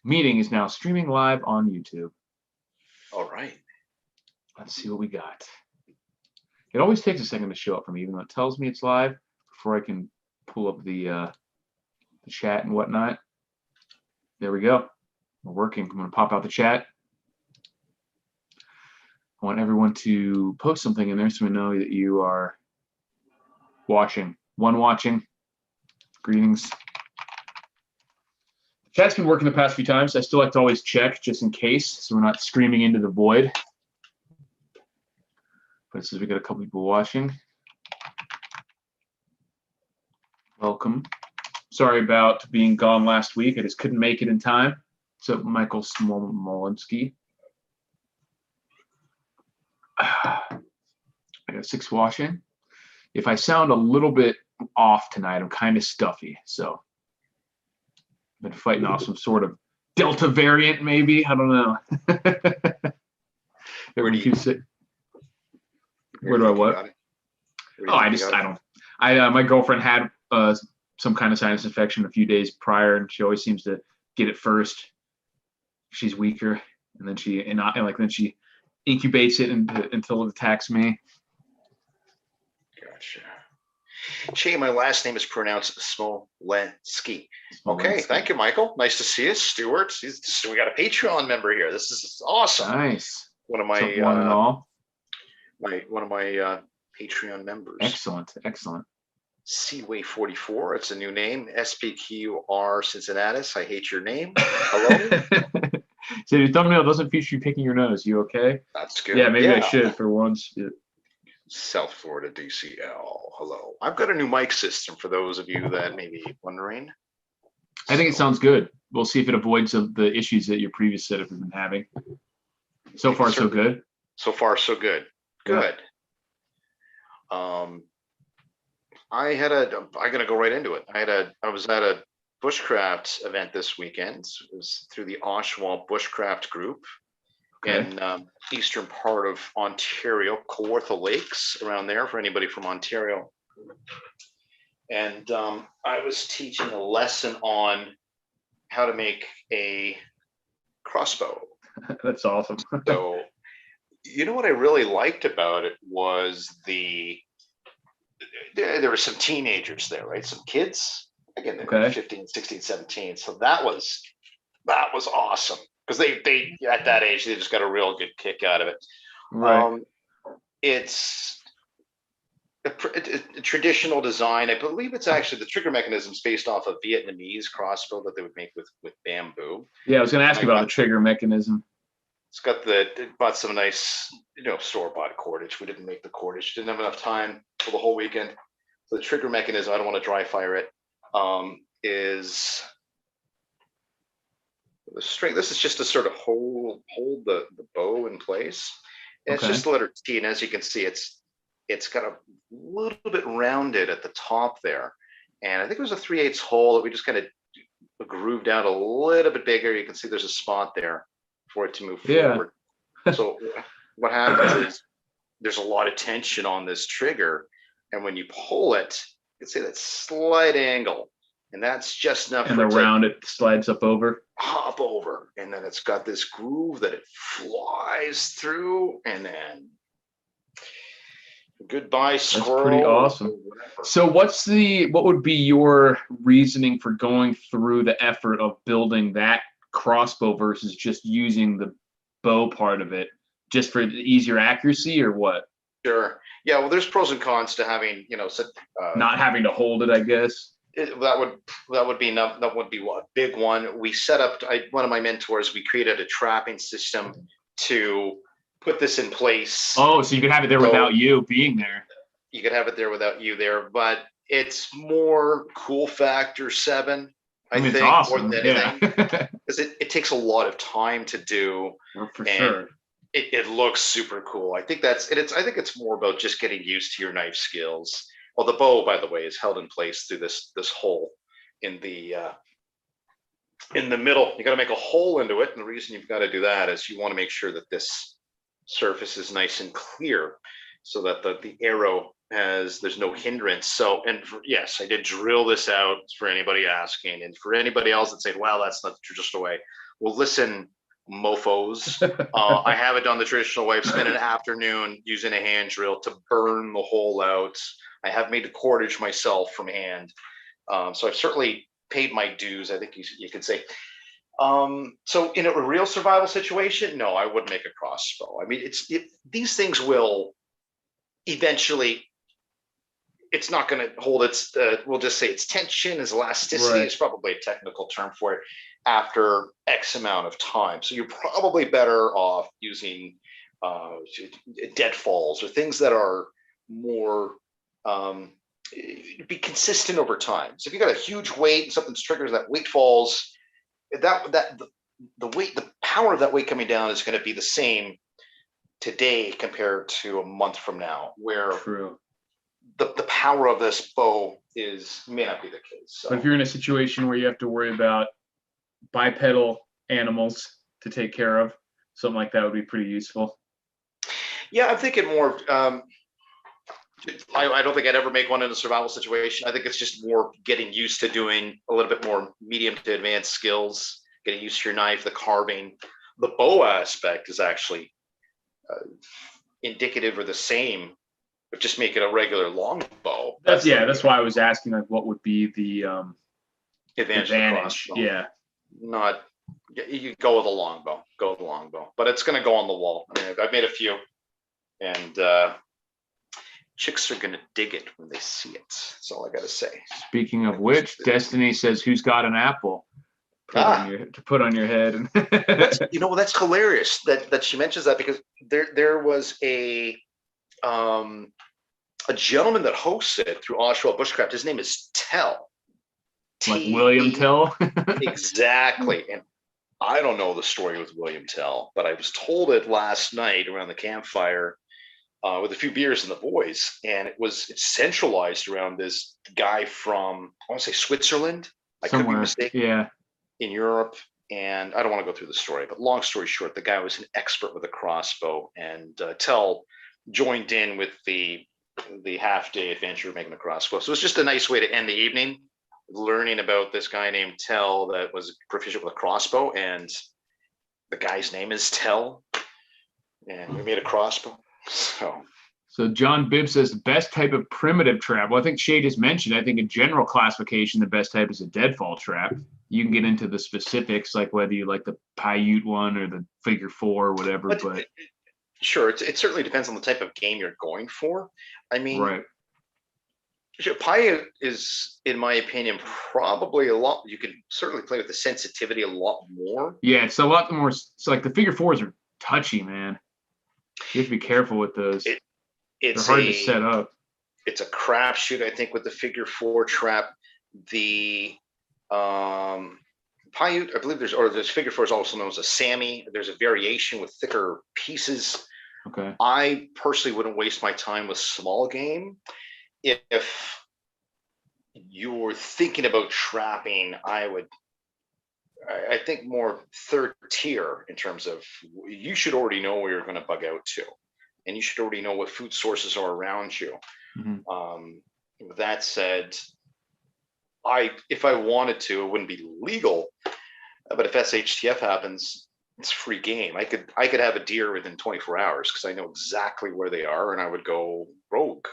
Meeting is now streaming live on YouTube. All right. Let's see what we got. It always takes a second to show up for me, even though it tells me it's live, before I can pull up the chat and whatnot. There we go. We're working. I'm going to pop out the chat. I want everyone to post something in there so we know that you are watching. One watching. Greetings. Chat's been working the past few times. I still like to always check just in case, so we're not screaming into the void. But it says we got a couple people watching. Welcome. Sorry about being gone last week. I just couldn't make it in time. So Michael Smolinski. I got 6 watching. If I sound a little bit off tonight, I'm kind of stuffy. So I've been fighting off some sort of Delta variant, maybe. I don't know. Where do you sit? Where do I what? Oh, I don't. My girlfriend had some kind of sinus infection a few days prior, and she always seems to get it first. She's weaker, and then she incubates it until it attacks me. Gotcha. Shay, my last name is pronounced Smolenski. Okay, thank you, Michael. Nice to see you, Stuart. We got a Patreon member here. This is awesome. Nice. One of my Patreon members. Excellent. Seaway 44. It's a new name. SPQR Cincinnati. I hate your name. Hello. So your thumbnail doesn't feature you picking your nose. You okay? That's good. Yeah, maybe I should for once. Yeah. South Florida DCL. Hello. I've got a new mic system for those of you that may be wondering. I think it sounds good. We'll see if it avoids the issues that your previous setup has been having. So far, so good. So far, so good. Good. I'm gonna go right into it. I was at a bushcraft event this weekend. It was through the Oshawa Bushcraft Group in eastern part of Ontario, Kawartha Lakes, around there for anybody from Ontario. And I was teaching a lesson on how to make a crossbow. That's awesome. So, you know what I really liked about it was there were some teenagers there, right? Some kids, again, they were 15, 16, 17. So that was awesome because they at that age, they just got a real good kick out of it. Right. It's a traditional design. I believe it's actually the trigger mechanism is based off a Vietnamese crossbow that they would make with bamboo. Yeah, I was going to ask you about the trigger mechanism. It's got bought some nice, store-bought cordage. We didn't make the cordage. Didn't have enough time for the whole weekend. So the trigger mechanism, I don't want to dry fire it, is the string. This is just to sort of hold the bow in place. And it's just the letter T, and as you can see, it's got a little bit rounded at the top there. And I think it was a 3/8 hole that we just kind of grooved out a little bit bigger. You can see there's a spot there for it to move forward. So what happens is there's a lot of tension on this trigger, and when you pull it, you can see that slight angle, and that's just enough and around it slides up over, hop over, and then it's got this groove that it flies through, and then goodbye squirrel. That's pretty awesome. So what would be your reasoning for going through the effort of building that crossbow versus just using the bow part of it, just for easier accuracy, or what? Sure. Yeah. Well, there's pros and cons to having, not having to hold it, I guess. That would be a big one. We set up. One of my mentors. We created a trapping system to put this in place. Oh, so you could have it there without you being there. You could have it there without you there, but it's more cool factor 7. I think, awesome. More than anything, because it takes a lot of time to do. For sure. It looks super cool. I think I think it's more about just getting used to your knife skills. Well, the bow, by the way, is held in place through this hole in the middle. You got to make a hole into it, and the reason you've got to do that is you want to make sure that this surface is nice and clear, so that the arrow there's no hindrance. So, and yes, I did drill this out for anybody asking, and for anybody else that said, "Well, that's not the traditional way." Well, listen, mofos, I have it done the traditional way. I've spent an afternoon using a hand drill to burn the hole out. I have made the cordage myself from hand, so I've certainly paid my dues, I think you could say. So in a real survival situation, no, I wouldn't make a crossbow. I mean, these things will eventually, it's not going to hold its, we'll just say its tension, its elasticity is probably a technical term for it, after X amount of time. So you're probably better off using deadfalls or things that are more, be consistent over time. So if you got a huge weight and something's triggers that weight falls, the weight, the power of that weight coming down is going to be the same today compared to a month from now, where the power of this bow may not be the case. So. But if you're in a situation where you have to worry about bipedal animals to take care of, something like that would be pretty useful. Yeah, I'm thinking more. I don't think I'd ever make one in a survival situation. I think it's just more getting used to doing a little bit more medium to advanced skills, getting used to your knife, the carving. The bow aspect is actually indicative or the same, but just make it a regular long bow. That's why I was asking, like, what would be the advantage? Yeah. Not, you go with a longbow. Go with a longbow, but it's going to go on the wall. I mean, I've made a few, and chicks are going to dig it when they see it. That's all I got to say. Speaking of which, Destiny says, "Who's got an apple to put on your head?" And that's hilarious that she mentions that, because there was a gentleman that hosts it through Oshawa Bushcraft. His name is Tell. Like William Tell? Exactly. And I don't know the story with William Tell, but I was told it last night around the campfire with a few beers and the boys. And it's centralized around this guy from, I want to say Switzerland. I could be mistaken. Yeah. In Europe. And I don't want to go through the story, but long story short, the guy was an expert with a crossbow, and Tell joined in with the half-day adventure of making a crossbow. So it was just a nice way to end the evening, learning about this guy named Tell that was proficient with a crossbow, and the guy's name is Tell, and we made a crossbow. So John Bibb says the best type of primitive trap. Well, I think Shay just mentioned, I think in general classification, the best type is a deadfall trap. You can get into the specifics, like whether you like the Paiute one or the figure 4 or whatever. But sure, it certainly depends on the type of game you're going for. I mean, Paiute is, in my opinion, probably a lot. You can certainly play with the sensitivity a lot more. Yeah, it's a lot more. It's like the figure 4s are touchy, man. You have to be careful with those. They're hard to set up. It's a crapshoot, I think, with the figure 4 trap. The Paiute, I believe there's figure 4 is also known as a Sammy. There's a variation with thicker pieces. Okay. I personally wouldn't waste my time with small game. If you were thinking about trapping, I think more third tier in terms of, you should already know where you're going to bug out to, and you should already know what food sources are around you. Mm-hmm. With that said, if I wanted to, it wouldn't be legal, but if SHTF happens, it's free game. I could have a deer within 24 hours because I know exactly where they are, and I would go rogue.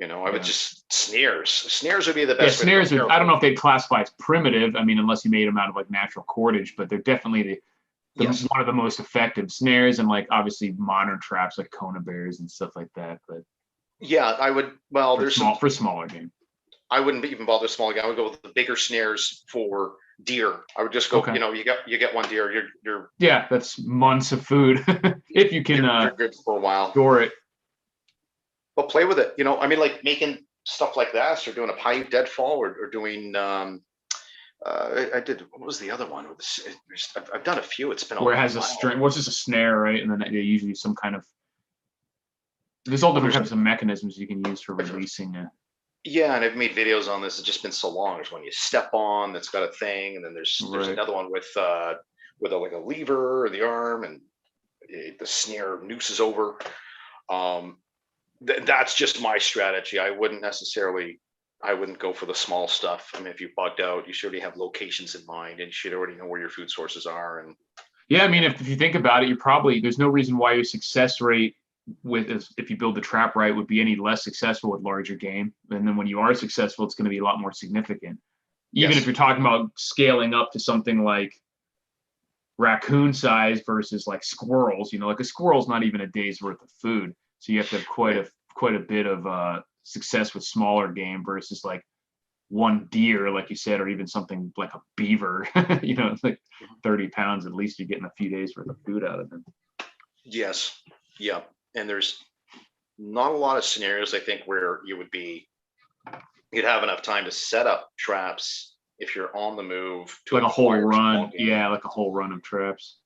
I would just snares. Snares would be the best. Yeah, snares. I don't know if they'd classify as primitive. I mean, unless you made them out of like natural cordage, but they're definitely one of the most effective snares, and like obviously modern traps like Kona bears and stuff like that. But yeah, I would. Well, for smaller game. I wouldn't even bother smaller game. I would go with the bigger snares for deer. I would just go. Okay. You get one deer. You're yeah, that's months of food if you can. You're good for a while. Store it. But play with it. I mean, like making stuff like that, or doing a Paiute deadfall, or doing. I did. What was the other one? I've done a few. It's been where it has a string. What's just a snare, right? And then they usually some kind of. There's all different types of mechanisms you can use for releasing it. Yeah, and I've made videos on this. It's just been so long. There's one you step on that's got a thing, and then there's another one with like a lever or the arm, and the snare nooses over. That's just my strategy. I wouldn't go for the small stuff. I mean, if you bugged out, you should already have locations in mind, and you should already know where your food sources are. And yeah, I mean, if you think about it, there's no reason why your success rate if you build the trap right would be any less successful with larger game. And then when you are successful, it's going to be a lot more significant. Even if you're talking about scaling up to something like raccoon size versus like squirrels, like a squirrel's not even a day's worth of food. So you have to have quite a bit of success with smaller game versus like one deer, like you said, or even something like a beaver. It's like 30 pounds. At least you're getting a few days worth of food out of them. Yes. Yeah. And there's not a lot of scenarios, I think, where you'd have enough time to set up traps if you're on the move. Like a whole run. Yeah, like a whole run of traps.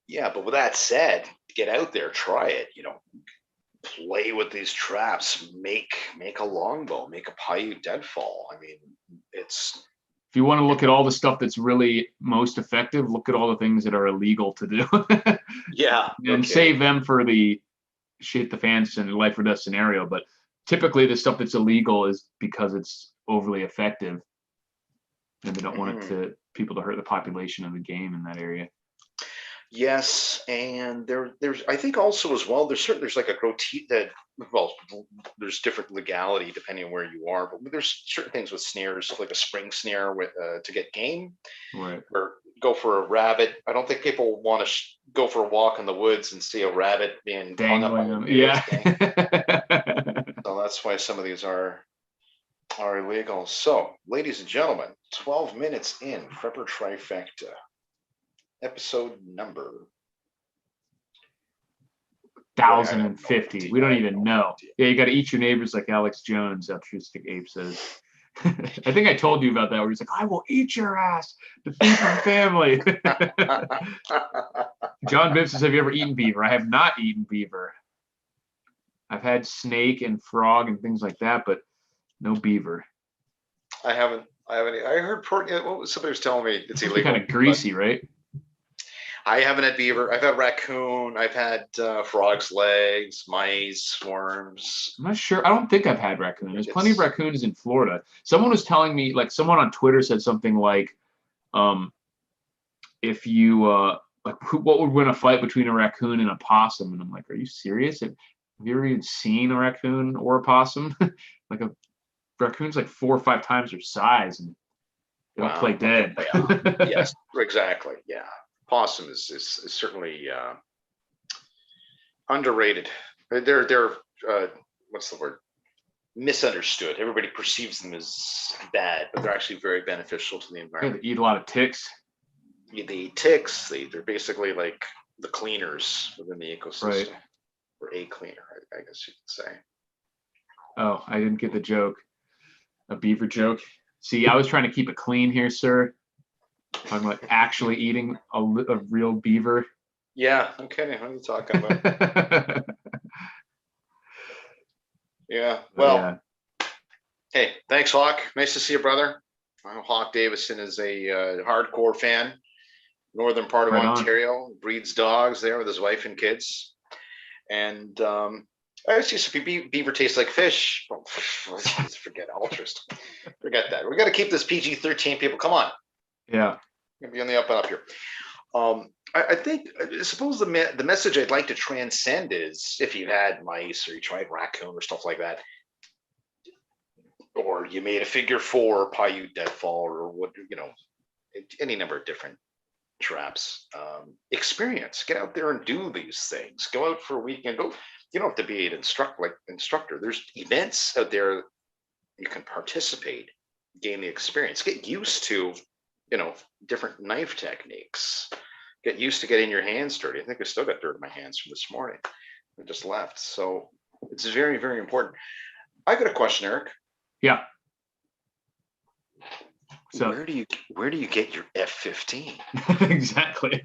Yeah, but with that said, get out there, try it, play with these traps, make a longbow, make a Paiute deadfall. I mean, if you want to look at all the stuff that's really most effective, look at all the things that are illegal to do. Yeah. And save them for the shit the fans in a life or death scenario. But typically the stuff that's illegal is because it's overly effective. And they don't want people to hurt the population of the game in that area. Yes, and there's I think also as well there's like a there's different legality depending on where you are, but there's certain things with snares, like a spring snare with to get game, right? Or go for a rabbit. I don't think people want to go for a walk in the woods and see a rabbit being dangling hung up on yeah. So that's why some of these are illegal. So, ladies and gentlemen, 12 minutes in, Prepper Trifecta. Episode number 1050. We don't even know. Yeah, you got to eat your neighbors like Alex Jones, altruistic ape says. I think I told you about that, where he's like, I will eat your ass to feed my family. John Bibb says, have you ever eaten beaver? I have not eaten beaver. I've had snake and frog and things like that, but no beaver. I haven't. I heard somebody was telling me it's illegal. Kind of greasy, right? I haven't had beaver. I've had raccoon. I've had frog's legs, mice, worms. I'm not sure. I don't think I've had raccoon. There's plenty of raccoons in Florida. Someone was telling me, like someone on Twitter said something like, if you, what would win a fight between a raccoon and a possum? And I'm like, are you serious? Have you ever even seen a raccoon or a possum? Like a raccoon's like 4 or 5 times their size, and they don't play dead. Yes, exactly. Yeah. Possum is certainly underrated. They're what's the word? Misunderstood. Everybody perceives them as bad, but they're actually very beneficial to the environment. They eat a lot of ticks. They eat ticks. They're basically like the cleaners within the ecosystem, right. Or a cleaner, I guess you could say. Oh, I didn't get the joke. A beaver joke. See, I was trying to keep it clean here, sir. Talking about actually eating a real beaver. Yeah, I'm kidding. What are you talking about? Yeah. Well, yeah. Hey, thanks, Hawk. Nice to see you, brother. Hawk Davison is a hardcore fan. Northern part of Ontario. Breeds dogs there with his wife and kids. And I always used to be beaver tastes like fish. Forget altruist. Forget that. We got to keep this PG-13, people. Come on. Yeah. Gonna be on the up and up here. I suppose the message I'd like to transcend is, if you've had mice or you tried raccoon or stuff like that, or you made a figure 4 Paiute deadfall, or what, any number of different traps, experience, get out there and do these things. Go out for a weekend. Go. You don't have to be an instructor. There's events out there you can participate, gain the experience, get used to different knife techniques, get used to getting your hands dirty. I think I still got dirt in my hands from this morning. I just left. So it's very, very important. I got a question, Eric. Yeah. So where do you get your F15? Exactly.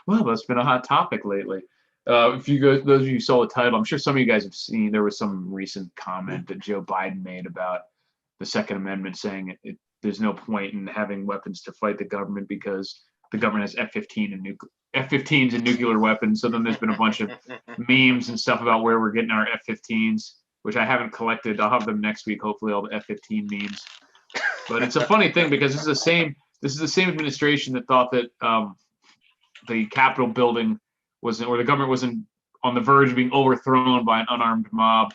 Well, that's been a hot topic lately. If you go, those of you who saw the title, I'm sure some of you guys have seen, there was some recent comment that Joe Biden made about the Second Amendment, saying there's no point in having weapons to fight the government because the government has F-15 and F-15s and nuclear weapons. So then there's been a bunch of memes and stuff about where we're getting our F-15s, which I haven't collected. I'll have them next week, hopefully, all the F-15 memes. But it's a funny thing because this is the same administration that thought that the Capitol building or the government wasn't on the verge of being overthrown by an unarmed mob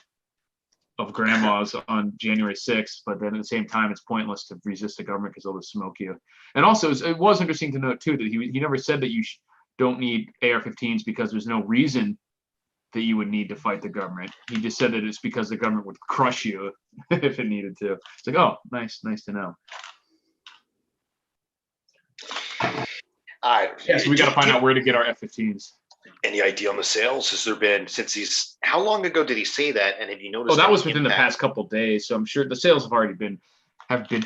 of grandmas on January 6th, but then at the same time, it's pointless to resist the government because they'll just smoke you. And also, it was interesting to note too that he never said that you don't need AR-15s because there's no reason that you would need to fight the government. He just said that it's because the government would crush you if it needed to. It's like, oh, nice to know. So we got to find out where to get our F-15s. Any idea on the sales? Has there been how long ago did he say that? And have you noticed? Oh, that was within the past couple of days. So I'm sure the sales have already been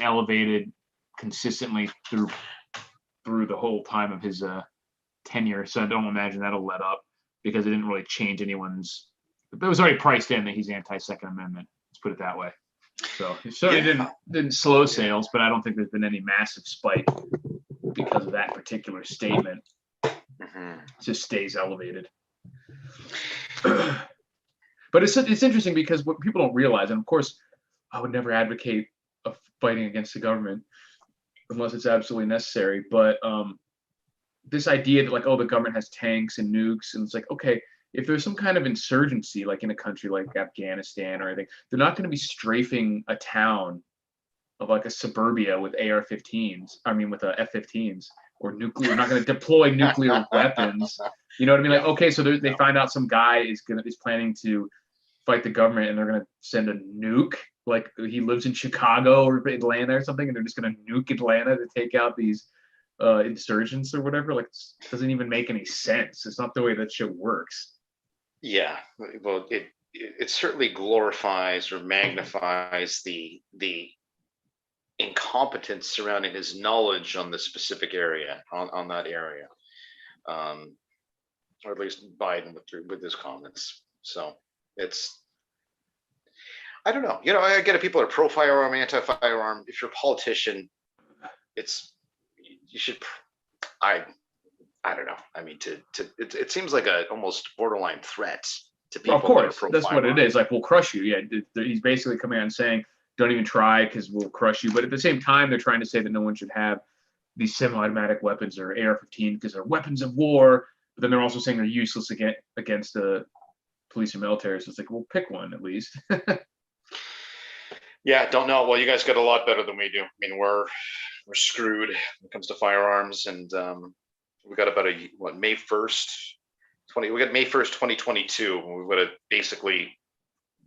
elevated consistently through the whole time of his tenure. So I don't imagine that'll let up because it didn't really change anyone's. It was already priced in that he's anti-Second Amendment. Let's put it that way. So it certainly didn't slow sales, but I don't think there's been any massive spike because of that particular statement. It just stays elevated. But it's interesting because what people don't realize, and of course, I would never advocate of fighting against the government unless it's absolutely necessary. But this idea that like, oh, the government has tanks and nukes, and it's like, okay, if there's some kind of insurgency, like in a country like Afghanistan or anything, they're not going to be strafing a town of like a suburbia with AR-15s. I mean, with F-15s. Or nuclear, we're not going to deploy nuclear weapons. You know what I mean? Like, okay, so they find out some guy is planning to fight the government, and they're going to send a nuke. Like he lives in Chicago or Atlanta or something, and they're just going to nuke Atlanta to take out these insurgents or whatever. Like, it doesn't even make any sense. It's not the way that shit works. Yeah, well, it certainly glorifies or magnifies the incompetence surrounding his knowledge on the specific area, on that area, or at least Biden with his comments. So I don't know. I get it. People are pro firearm, anti firearm. If you're a politician, you should. I don't know. I mean, it seems like a almost borderline threat to people. Of course, that's what it is. Like, we'll crush you. Yeah, he's basically coming out and saying, don't even try because we'll crush you. But at the same time, they're trying to say that no one should have these semi-automatic weapons or AR-15 because they're weapons of war. But then they're also saying they're useless against the police and military. So it's like, well, pick one at least. Yeah, don't know. Well, you guys got a lot better than we do. I mean, we're screwed when it comes to firearms, and we got about May 1st, we got May 1st, 2022. We've got to basically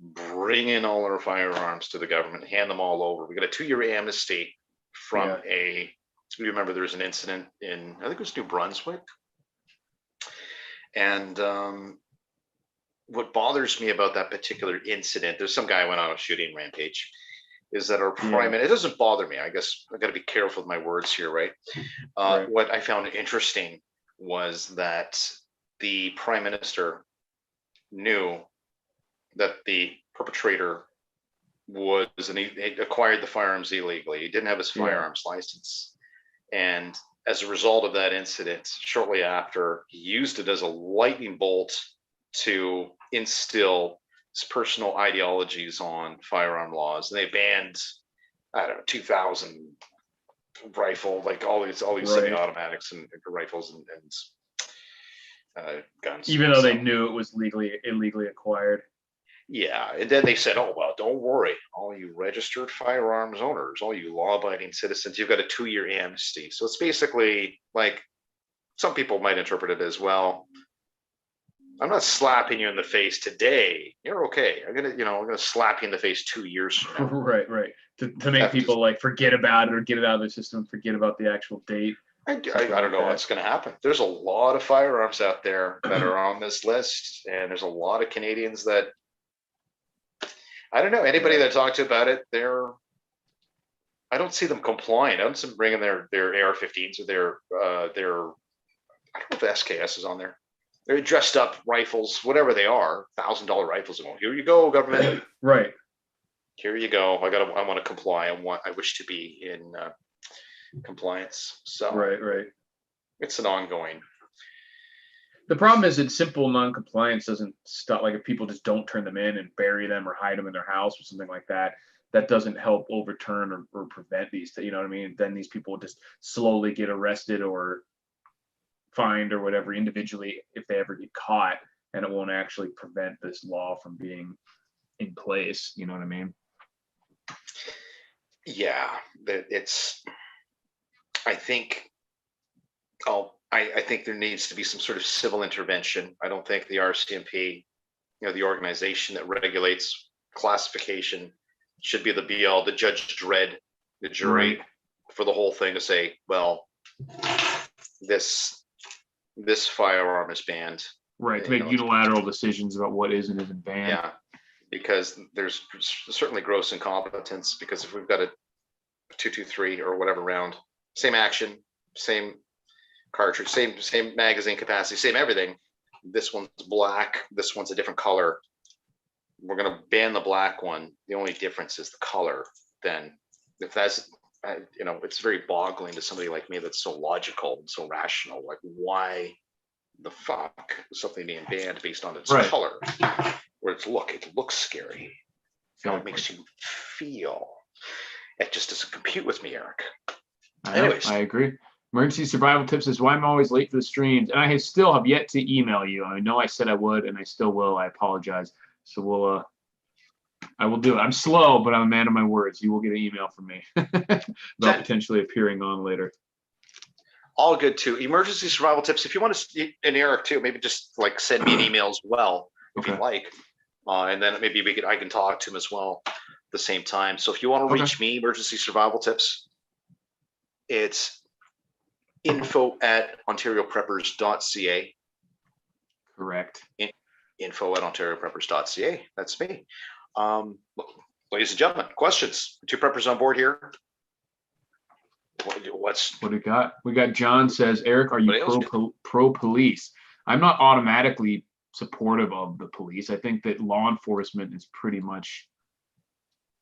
bring in all our firearms to the government, hand them all over. We got a 2-year amnesty from we remember there was an incident in, I think it was New Brunswick. And what bothers me about that particular incident, there's some guy who went on a shooting rampage, is that our prime minister, it doesn't bother me. I guess I got to be careful with my words here, right? What I found interesting was that the prime minister knew that the perpetrator was, and he acquired the firearms illegally. He didn't have his firearms license. And as a result of that incident, shortly after, he used it as a lightning bolt to instill his personal ideologies on firearm laws. And they banned, 2,000 rifle, like all these semi-automatics and rifles and guns. Even though they knew it was illegally acquired. Yeah, and then they said, oh, well, don't worry. All you registered firearms owners, all you law-abiding citizens, you've got a 2-year amnesty. So it's basically like, some people might interpret it as, well, I'm not slapping you in the face today. You're okay. I'm gonna slap you in the face 2 years from now. Right. To make people like forget about it or get it out of their system, forget about the actual date. I don't know what's going to happen. There's a lot of firearms out there that are on this list, and there's a lot of Canadians that, I don't know, anybody that talked about it, I don't see them complying. I don't see them bringing their AR-15s or their I don't know if the SKS is on there. They're dressed up rifles, whatever they are, $1,000 rifles. Here you go, government. Right. Here you go. I want to comply. I wish to be in compliance. So right. It's an ongoing The problem is that simple non-compliance doesn't stop. Like if people just don't turn them in and bury them or hide them in their house or something like that, that doesn't help overturn or prevent these. You know what I mean? Then these people just slowly get arrested or fined or whatever individually if they ever get caught, and it won't actually prevent this law from being in place. You know what I mean? Yeah, it's. I think. I think there needs to be some sort of civil intervention. I don't think the RCMP, the organization that regulates classification, should be the be all. The judge dread the jury for the whole thing to say, well, this firearm is banned. Right, to make unilateral decisions about what is and isn't banned. Yeah, because there's certainly gross incompetence. Because if we've got a 223 or whatever round, same action, same cartridge, same magazine capacity, same everything. This one's black. This one's a different color. We're going to ban the black one. The only difference is the color. Then, if that's, it's very boggling to somebody like me that's so logical and so rational. Like, why the fuck is something being banned based on its color? Where it looks scary. It makes you feel. It just doesn't compute with me, Eric. Anyways, I agree. Emergency survival tips is why I'm always late for the streams, and I still have yet to email you. I know I said I would, and I still will. I apologize. So I will do it. I'm slow, but I'm a man of my words. You will get an email from me about potentially appearing on later. All good too. Emergency survival tips. If you want to, and Eric too, maybe just like send me an email as well, if you'd like, and then maybe I can talk to him as well at the same time. So if you want to reach me, emergency survival tips, it's info@ontariopreppers.ca. Correct. Info@ontariopreppers.ca. That's me. Ladies and gentlemen, questions? 2 preppers on board here. What do we got? We got John says, Eric, are you pro police? I'm not automatically supportive of the police. I think that law enforcement is pretty much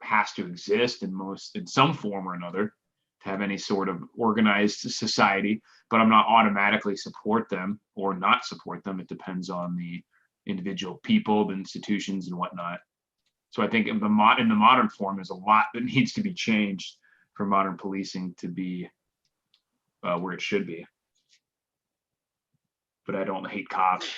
has to exist in some form or another to have any sort of organized society, but I'm not automatically support them or not support them. It depends on the individual people, the institutions, and whatnot. So I think in the modern form, there's a lot that needs to be changed for modern policing to be where it should be. But I don't hate cops.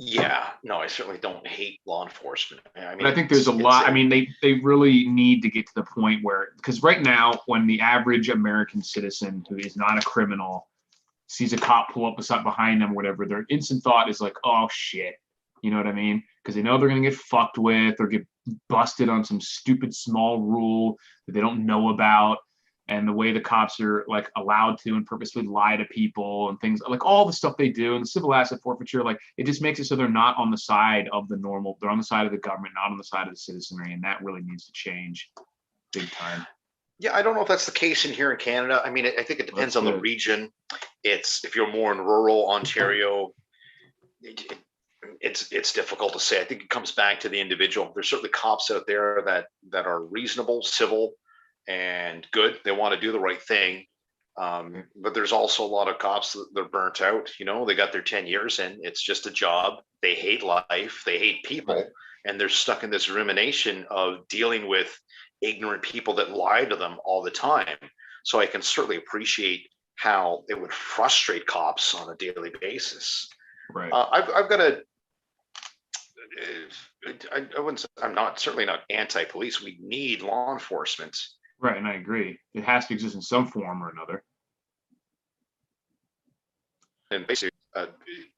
Yeah, no, I certainly don't hate law enforcement. But I think there's a lot. I mean, they really need to get to the point where, because right now, when the average American citizen who is not a criminal sees a cop pull up beside behind them, or whatever, their instant thought is like, oh shit. You know what I mean? Because they know they're going to get fucked with or get busted on some stupid small rule that they don't know about. And the way the cops are like allowed to and purposely lie to people and things like all the stuff they do and the civil asset forfeiture, like it just makes it so they're not on the side of the normal, they're on the side of the government, not on the side of the citizenry. And that really needs to change big time. Yeah, I don't know if that's the case here in Canada. I mean, I think it depends on the region. If you're more in rural Ontario, it's difficult to say. I think it comes back to the individual. There's certainly cops out there that are reasonable, civil, and good. They want to do the right thing. But there's also a lot of cops that they're burnt out. They got their 10 years in. It's just a job. They hate life. They hate people. And they're stuck in this rumination of dealing with ignorant people that lie to them all the time. So I can certainly appreciate how it would frustrate cops on a daily basis. Right. I've got I'm certainly not anti-police. We need law enforcement. Right, and I agree. It has to exist in some form or another. And basically,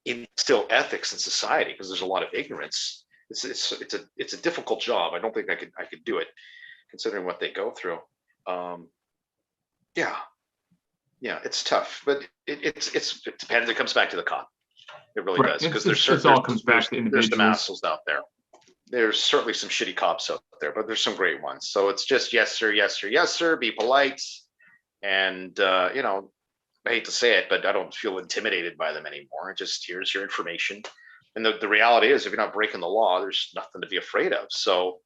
instill ethics in society, because there's a lot of ignorance. It's a difficult job. I don't think I could do it, considering what they go through. Yeah, it's tough, but it depends. It comes back to the cop. It really does, because it all comes back to individuals. There's some assholes out there. There's certainly some shitty cops out there, but there's some great ones. So it's just yes sir, yes sir, yes sir. Be polite, and I hate to say it, but I don't feel intimidated by them anymore. Just here's your information, and the reality is, if you're not breaking the law, there's nothing to be afraid of. So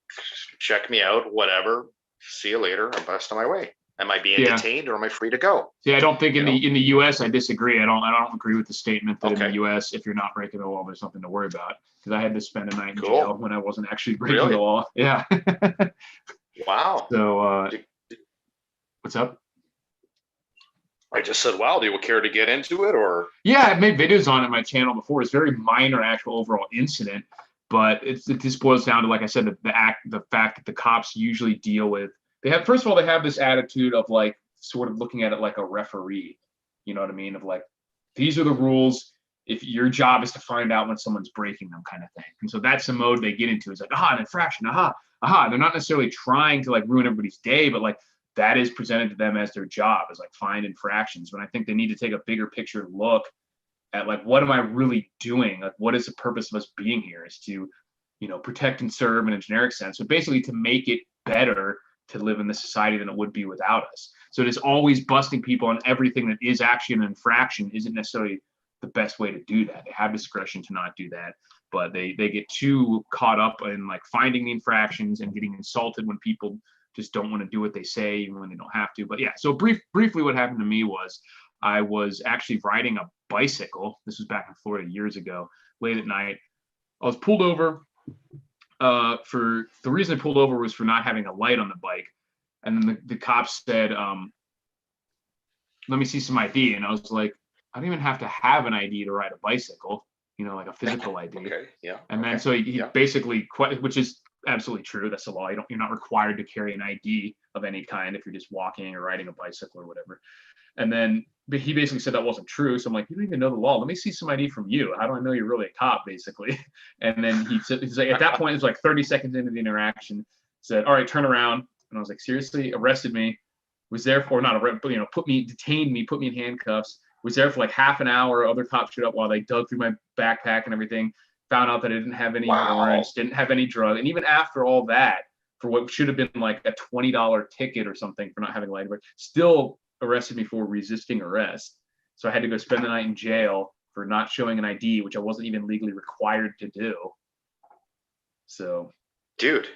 check me out, whatever. See you later. I'm best on my way. Am I being detained or am I free to go? See, I don't think in the U.S. I disagree. I don't agree with the statement that in the Okay. U.S. if you're not breaking the law, there's something to worry about. Because I had to spend a night in Cool. jail when I wasn't actually breaking Really? the law. Yeah. Wow. So what's up? I just said, wow, do you care to get into it or? Yeah, I've made videos on it on my channel before. It's very minor actual overall incident, but it just boils down to, like I said, the fact that the cops usually deal with, first of all, they have this attitude of like sort of looking at it like a referee. You know what I mean? Of like, these are the rules. If your job is to find out when someone's breaking them, kind of thing. And so that's the mode they get into. It's like, an infraction, aha. They're not necessarily trying to like ruin everybody's day, but like that is presented to them as their job, as like find infractions. When I think they need to take a bigger picture look at like, what am I really doing? Like, what is the purpose of us being here? Is to, protect and serve in a generic sense. So basically to make it better to live in this society than it would be without us. So it is always busting people on everything that is actually an infraction isn't necessarily the best way to do that. They have discretion to not do that, but they get too caught up in like finding the infractions and getting insulted when people just don't want to do what they say, even when they don't have to. But yeah, so briefly what happened to me was I was actually riding a bicycle. This was back in Florida years ago, late at night. I was pulled over. For the reason I pulled over was for not having a light on the bike. And then the cops said, let me see some ID. And I was like, I don't even have to have an ID to ride a bicycle, like a physical ID. Okay, yeah. And then so he basically, which is absolutely true. That's the law. You're not required to carry an ID of any kind if you're just walking or riding a bicycle or whatever. And then he basically said that wasn't true. So I'm like, you don't even know the law. Let me see some ID from you. How do I know you're really a cop, basically? And then he's like, at that point, it was like 30 seconds into the interaction, said, all right, turn around. And I was like, seriously? Arrested me. Was there for not a, detained me, put me in handcuffs. Was there for like half an hour. Other cops showed up while they dug through my backpack and everything. Found out that I didn't have any warrants, didn't have any drug. And even after all that, for what should have been like a $20 ticket or something for not having a light, still arrested me for resisting arrest. So I had to go spend the night in jail for not showing an ID, which I wasn't even legally required to do. So, dude,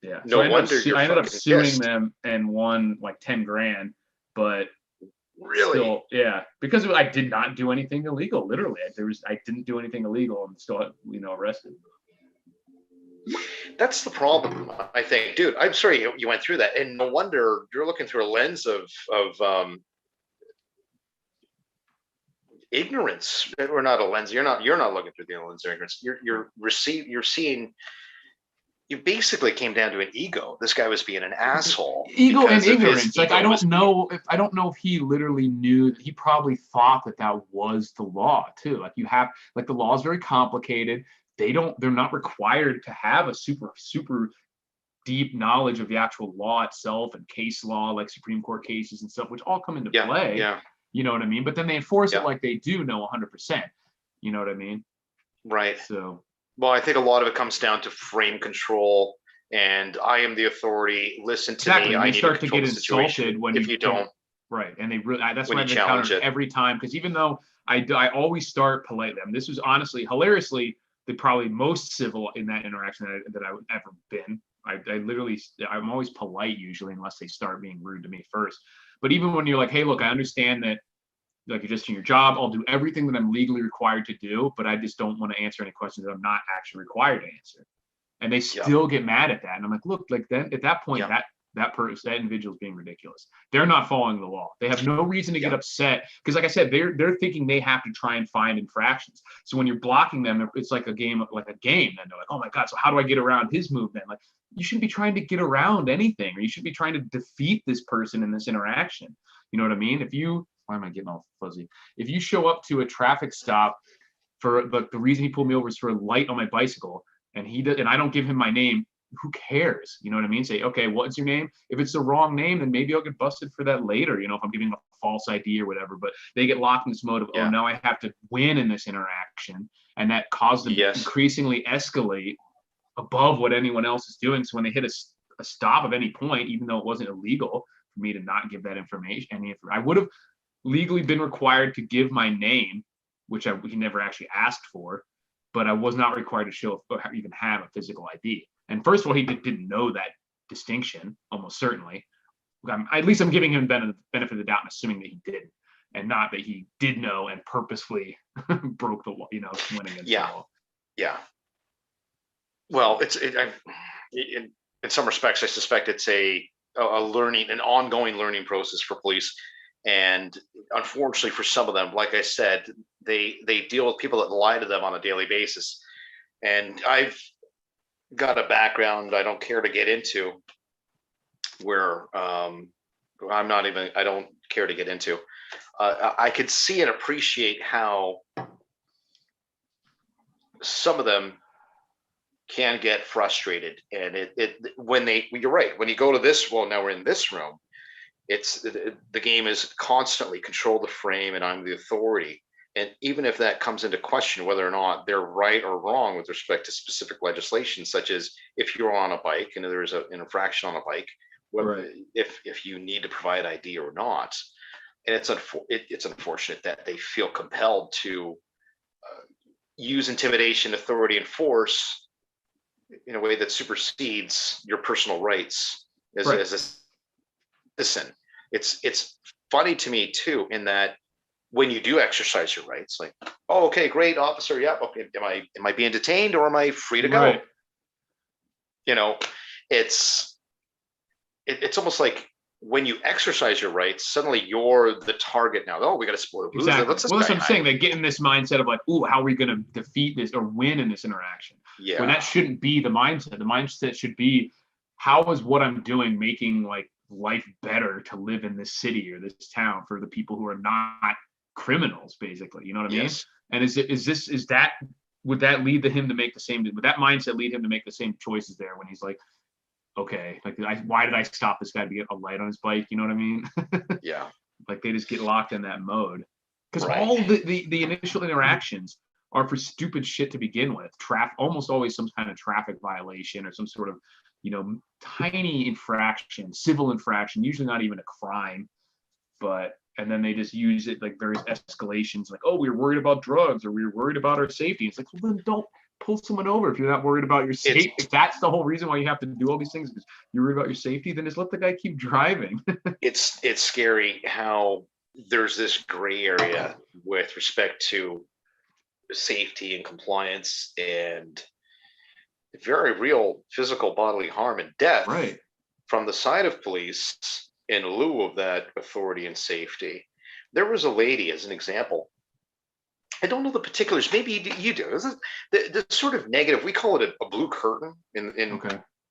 yeah. No wonder I ended up suing them and won like 10 grand, but really, still, yeah, because I did not do anything illegal. Literally, I didn't do anything illegal and still, arrested. That's the problem, I think, dude. I'm sorry you went through that, and no wonder you're looking through a lens of ignorance, or not a lens. You're not looking through the lens of ignorance. You're seeing. You basically came down to an ego. This guy was being an asshole. Ego and ignorance. Like I don't know if he literally knew. He probably thought that was the law too. Like the law is very complicated. They're not required to have a super deep knowledge of the actual law itself and case law, like Supreme Court cases and stuff, which all come into play. Yeah. You know what I mean? But then they enforce it like they do know 100%. You know what I mean? Right. So. Well, I think a lot of it comes down to frame control, and I am the authority. Listen to me. I start to get insulted when you don't. Right, and they really that's why I've encountered every time, because even though I always start politely. I mean, this was honestly, hilariously, the probably most civil in that interaction that I've ever been. I'm always polite usually, unless they start being rude to me first. But even when you're like, hey, look, I understand that. Like you're just in your job, I'll do everything that I'm legally required to do, but I just don't want to answer any questions that I'm not actually required to answer. And they still get mad at that. And I'm like, look, like then at that point, that individual is being ridiculous. They're not following the law. They have no reason to get upset because, like I said, they're thinking they have to try and find infractions. So when you're blocking them, it's like a game. Then they're like, oh my god, so how do I get around his movement? Like you shouldn't be trying to get around anything, or you should be trying to defeat this person in this interaction. You know what I mean? Why am I getting all fuzzy? If you show up to a traffic stop for the reason he pulled me over is for a light on my bicycle, and I don't give him my name, who cares? You know what I mean? Say, okay, what's your name? If it's the wrong name, then maybe I'll get busted for that later, if I'm giving a false ID or whatever. But they get locked in this mode of, oh, now I have to win in this interaction. And that caused them to increasingly escalate above what anyone else is doing. So when they hit a stop of any point, even though it wasn't illegal for me to not give that information, I would have legally been required to give my name, which he never actually asked for, but I was not required to show or even have a physical ID. And first of all, he didn't know that distinction, almost certainly, at least I'm giving him benefit of the doubt and assuming that he didn't, and not that he did know and purposefully broke the law, went against the law. Yeah. Well, in some respects, I suspect it's an ongoing learning process for police. And unfortunately for some of them, like I said, they deal with people that lie to them on a daily basis. And I've got a background I don't care to get into where I don't care to get into. I could see and appreciate how some of them can get frustrated, and you're right, when you go to this, well, now we're in this room, it's the game is constantly control the frame and I'm the authority. And even if that comes into question whether or not they're right or wrong with respect to specific legislation, such as if you're on a bike and there is an infraction on a bike, Right. if you need to provide ID or not. And it's unfortunate that they feel compelled to use intimidation, authority, and force in a way that supersedes your personal rights as a citizen. It's funny to me too, in that when you do exercise your rights, like, oh, okay, great, officer, yeah, okay, am I being detained or am I free to go? Right. It's almost like when you exercise your rights, suddenly you're the target now. Oh, we got to support a exactly. Well, that's what I'm saying. They get in this mindset of like, ooh, how are we going to defeat this or win in this interaction? Yeah. When that shouldn't be the mindset. The mindset should be, how is what I'm doing making like life better to live in this city or this town for the people who are not criminals, basically. You know what I mean? And would that lead him to make the same? Would that mindset lead him to make the same choices there when he's like, okay, like why did I stop this guy to get a light on his bike? You know what I mean? Yeah. Like they just get locked in that mode because all the initial interactions are for stupid shit to begin with. Almost always some kind of traffic violation or some sort of tiny infraction, civil infraction, usually not even a crime, and then they just use it like various escalations, like, oh, we were worried about drugs or we were worried about our safety. It's like, well, then don't pull someone over if you're not worried about your safety. If that's the whole reason why you have to do all these things, because you're worried about your safety, then just let the guy keep driving. It's scary how there's this gray area with respect to safety and compliance and very real physical bodily harm and death from the side of police in lieu of that authority and safety. There was a lady, as an example, I don't know the particulars, maybe you do. This is the sort of negative, we call it a blue curtain in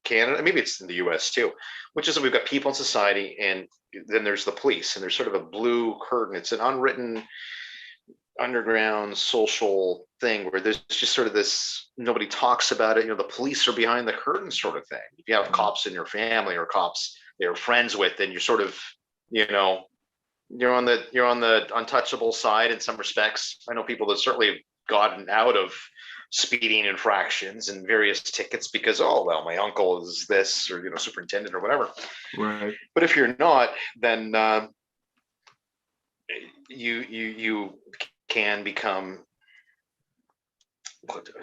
Canada, maybe it's in the US too, which is that we've got people in society and then there's the police, and there's sort of a blue curtain. It's an unwritten underground social thing where there's just sort of this, nobody talks about it, the police are behind the curtain sort of thing. If you have cops in your family or cops they're friends with, then you're sort of, you're on the untouchable side in some respects. I know people that certainly have gotten out of speeding infractions and various tickets because, oh, well, my uncle is this, or, superintendent or whatever. Right. But if you're not, then you can become,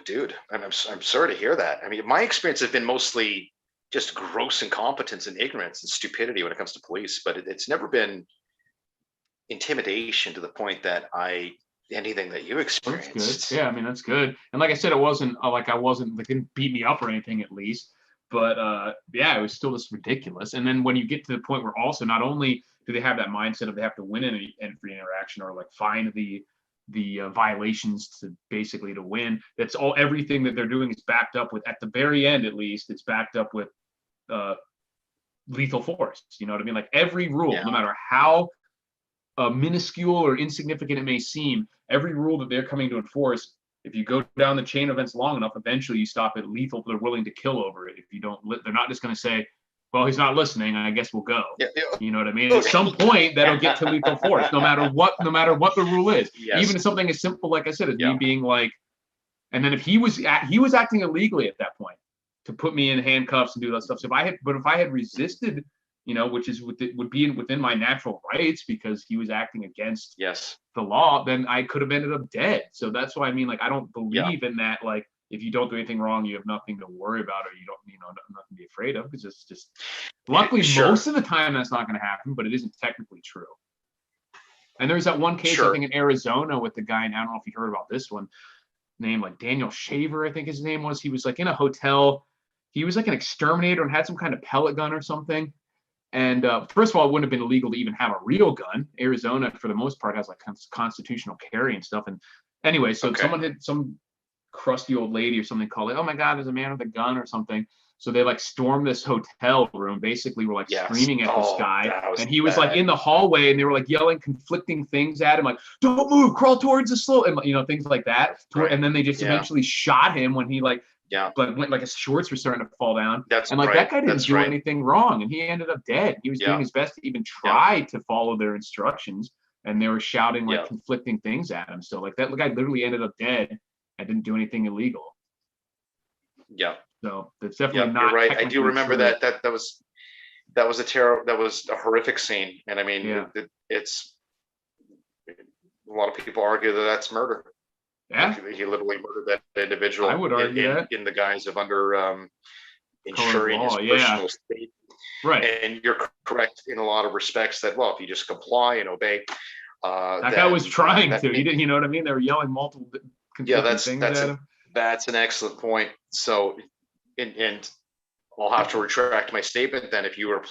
dude, I'm sorry to hear that. I mean, my experience has been mostly just gross incompetence and ignorance and stupidity when it comes to police, but it's never been intimidation to the point that anything that you experienced. That's good. Yeah, I mean, that's good. And like I said, it wasn't they didn't beat me up or anything, at least, but it was still just ridiculous. And then when you get to the point where also not only do they have that mindset of they have to win in every interaction or like find the violations to win, everything that they're doing is backed up with, at the very end at least, it's backed up with lethal force. You know what I mean? Like every rule, no matter how minuscule or insignificant it may seem, every rule that they're coming to enforce, if you go down the chain of events long enough, eventually you stop at lethal. They're willing to kill over it. If you don't, they're not just going to say, well, he's not listening, I guess we'll go. You know what I mean? At some point that'll get to lethal force, no matter what the rule is. Even something as simple, like I said, as me being like, and then if he was acting illegally at that point to put me in handcuffs and do that stuff. So if I had resisted, which would be within my natural rights because he was acting against the law, then I could have ended up dead. So that's why I mean, like, I don't believe in that, like, if you don't do anything wrong, you have nothing to worry about, or you don't, nothing to be afraid of, because it's just, luckily, Sure. most of the time that's not going to happen, but it isn't technically true. And there's that one case, Sure. I think, in Arizona with the guy, and I don't know if you heard about this one, named like Daniel Shaver, I think his name was. He was like in a hotel. He was like an exterminator and had some kind of pellet gun or something. And first of all, it wouldn't have been illegal to even have a real gun. Arizona, for the most part, has like constitutional carry and stuff. And anyway, so someone had some crusty old lady or something called it, oh my God, there's a man with a gun or something. So they like stormed this hotel room, basically were like screaming at this guy. And he was like in the hallway, and they were like yelling conflicting things at him, like, don't move, crawl towards the slope, and things like that. Right. And then they just eventually shot him when he like went, like his shorts were starting to fall down. That's and like right. that guy didn't That's do right. anything wrong, and he ended up dead. He was doing his best to even try to follow their instructions, and they were shouting like conflicting things at him. So like that guy literally ended up dead and didn't do anything illegal. Yeah. So that's definitely not. You're right. I do remember true. that was a horrific scene, and I mean, it's a lot of people argue that that's murder. Yeah, he literally murdered that individual. I would argue in the guise of ensuring his personal safety. Right. And you're correct in a lot of respects that, well, if you just comply and obey. That guy was trying to. He didn't. You know what I mean? They were yelling multiple things at him. That's an excellent point. So, and I'll have to retract my statement then. If you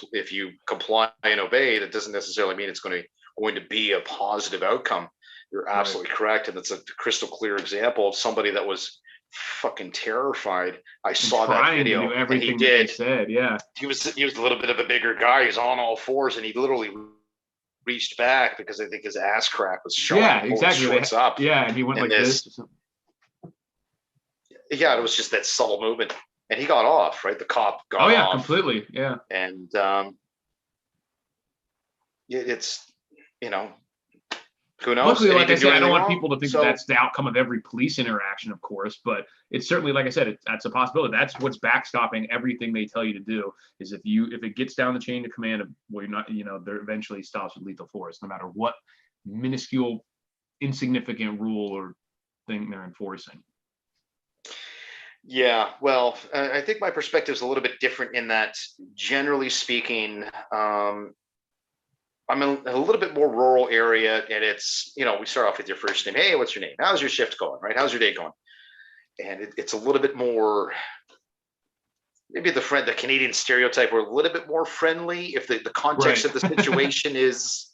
comply and obey, that doesn't necessarily mean it's going to be a positive outcome. You're absolutely correct, and it's a crystal clear example of somebody that was fucking terrified. I saw that video. To do everything and he did. He said, yeah. He was a little bit of a bigger guy. He's on all fours, and he literally reached back because I think his ass crack was showing. Yeah, exactly. Shorts up. Yeah, and he went like this. Yeah, it was just that subtle movement, and he got off. Right, the cop got off. Oh yeah, completely. Yeah, and it's who knows? Luckily, like I said, I don't want people to think that's the outcome of every police interaction, of course, but it's certainly, like I said, that's a possibility. That's what's backstopping everything they tell you to do. Is if it gets down the chain of command of where you're not, there eventually stops with lethal force, no matter what minuscule, insignificant rule or thing they're enforcing. Yeah, well, I think my perspective is a little bit different in that, generally speaking, I'm in a little bit more rural area, and it's, we start off with your first name. Hey, what's your name? How's your shift going? Right? How's your day going? And it's a little bit more, maybe the Canadian stereotype, we're a little bit more friendly if the context of the situation is,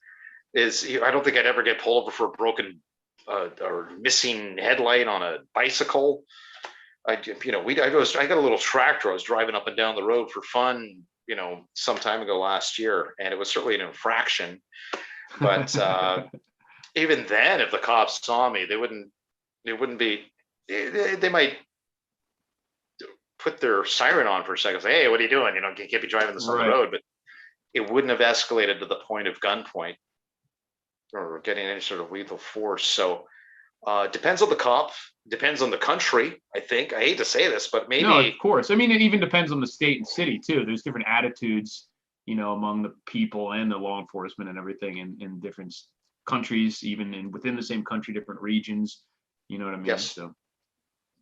I don't think I'd ever get pulled over for a broken or missing headlight on a bicycle. I got a little tractor I was driving up and down the road for fun, some time ago last year, and it was certainly an infraction. But even then, if the cops saw me, they might put their siren on for a second, say, hey, what are you doing? You can't be driving this on the road. But it wouldn't have escalated to the point of gunpoint or getting any sort of lethal force. So depends on the cop, depends on the country, I think. I hate to say this, but maybe. No, of course. I mean, it even depends on the state and city too. There's different attitudes, among the people and the law enforcement and everything in different countries, even within the same country, different regions. You know what I mean? Yes.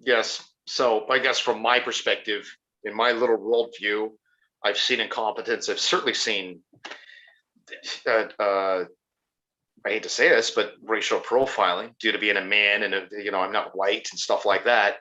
Yes. So I guess from my perspective, in my little worldview, I've seen incompetence. I've certainly seen I hate to say this, but racial profiling due to being a man and I'm not white and stuff like that.